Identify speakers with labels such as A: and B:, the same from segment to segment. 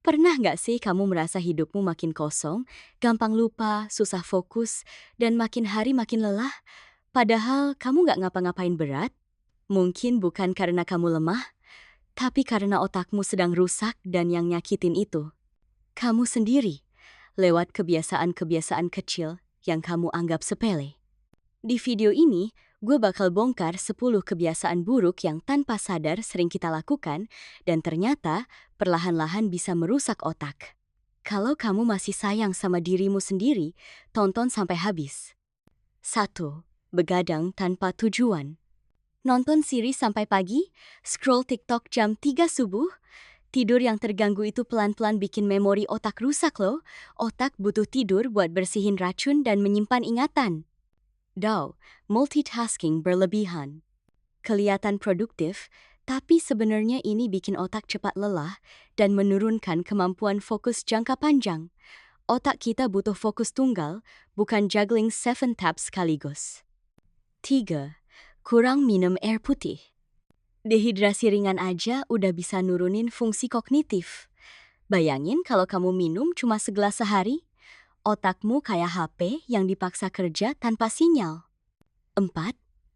A: Pernah nggak sih kamu merasa hidupmu makin kosong, gampang lupa, susah fokus, dan makin hari makin lelah? Padahal kamu nggak ngapa-ngapain berat? Mungkin bukan karena kamu lemah, tapi karena otakmu sedang rusak dan yang nyakitin itu kamu sendiri, lewat kebiasaan-kebiasaan kecil yang kamu anggap sepele. Di video ini, gue bakal bongkar 10 kebiasaan buruk yang tanpa sadar sering kita lakukan dan ternyata perlahan-lahan bisa merusak otak. Kalau kamu masih sayang sama dirimu sendiri, tonton sampai habis. 1. Begadang tanpa tujuan. Nonton series sampai pagi, scroll TikTok jam 3 subuh, tidur yang terganggu itu pelan-pelan bikin memori otak rusak loh. Otak butuh tidur buat bersihin racun dan menyimpan ingatan. Multitasking berlebihan. Kelihatan produktif, tapi sebenarnya ini bikin otak cepat lelah dan menurunkan kemampuan fokus jangka panjang. Otak kita butuh fokus tunggal, bukan juggling 7 tabs sekaligus. 3. Kurang minum air putih. Dehidrasi ringan aja udah bisa nurunin fungsi kognitif. Bayangin kalau kamu minum cuma segelas sehari, otakmu kayak HP yang dipaksa kerja tanpa sinyal. 4.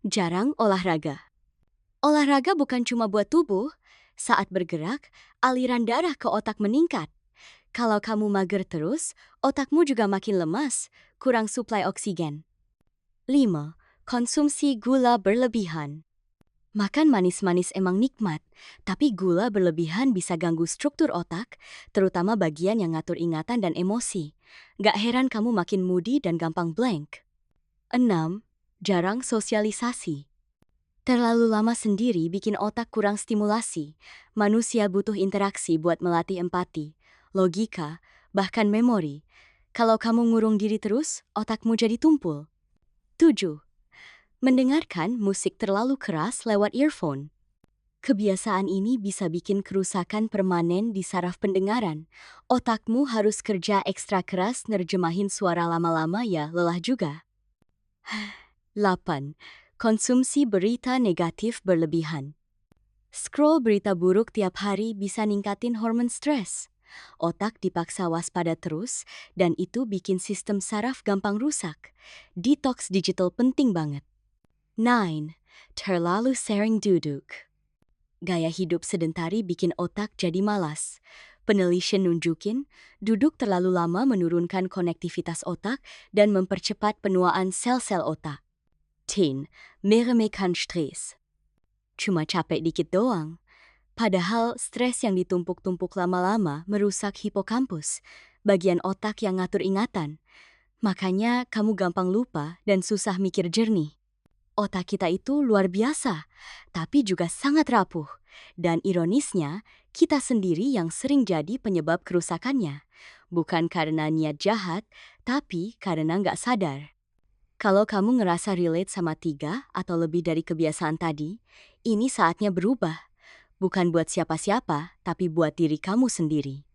A: Jarang olahraga. Olahraga bukan cuma buat tubuh, saat bergerak, aliran darah ke otak meningkat. Kalau kamu mager terus, otakmu juga makin lemas, kurang suplai oksigen. 5. Konsumsi gula berlebihan. Makan manis-manis emang nikmat, tapi gula berlebihan bisa ganggu struktur otak, terutama bagian yang ngatur ingatan dan emosi. Gak heran kamu makin moody dan gampang blank. 6. Jarang sosialisasi. Terlalu lama sendiri bikin otak kurang stimulasi. Manusia butuh interaksi buat melatih empati, logika, bahkan memori. Kalau kamu ngurung diri terus, otakmu jadi tumpul. 7. Mendengarkan musik terlalu keras lewat earphone. Kebiasaan ini bisa bikin kerusakan permanen di saraf pendengaran. Otakmu harus kerja ekstra keras nerjemahin suara lama-lama ya lelah juga. 8. Konsumsi berita negatif berlebihan. Scroll berita buruk tiap hari bisa ningkatin hormon stres. Otak dipaksa waspada terus, dan itu bikin sistem saraf gampang rusak. Detox digital penting banget. 9. Terlalu sering duduk. Gaya hidup sedentari bikin otak jadi malas. Penelitian nunjukin, duduk terlalu lama menurunkan konektivitas otak dan mempercepat penuaan sel-sel otak. 10. Meremehkan stres. Cuma capek dikit doang. Padahal stres yang ditumpuk-tumpuk lama-lama merusak hipokampus, bagian otak yang ngatur ingatan. Makanya kamu gampang lupa dan susah mikir jernih. Otak kita itu luar biasa, tapi juga sangat rapuh. Dan ironisnya, kita sendiri yang sering jadi penyebab kerusakannya. Bukan karena niat jahat, tapi karena nggak sadar. Kalau kamu ngerasa relate sama 3 atau lebih dari kebiasaan tadi, ini saatnya berubah. Bukan buat siapa-siapa, tapi buat diri kamu sendiri.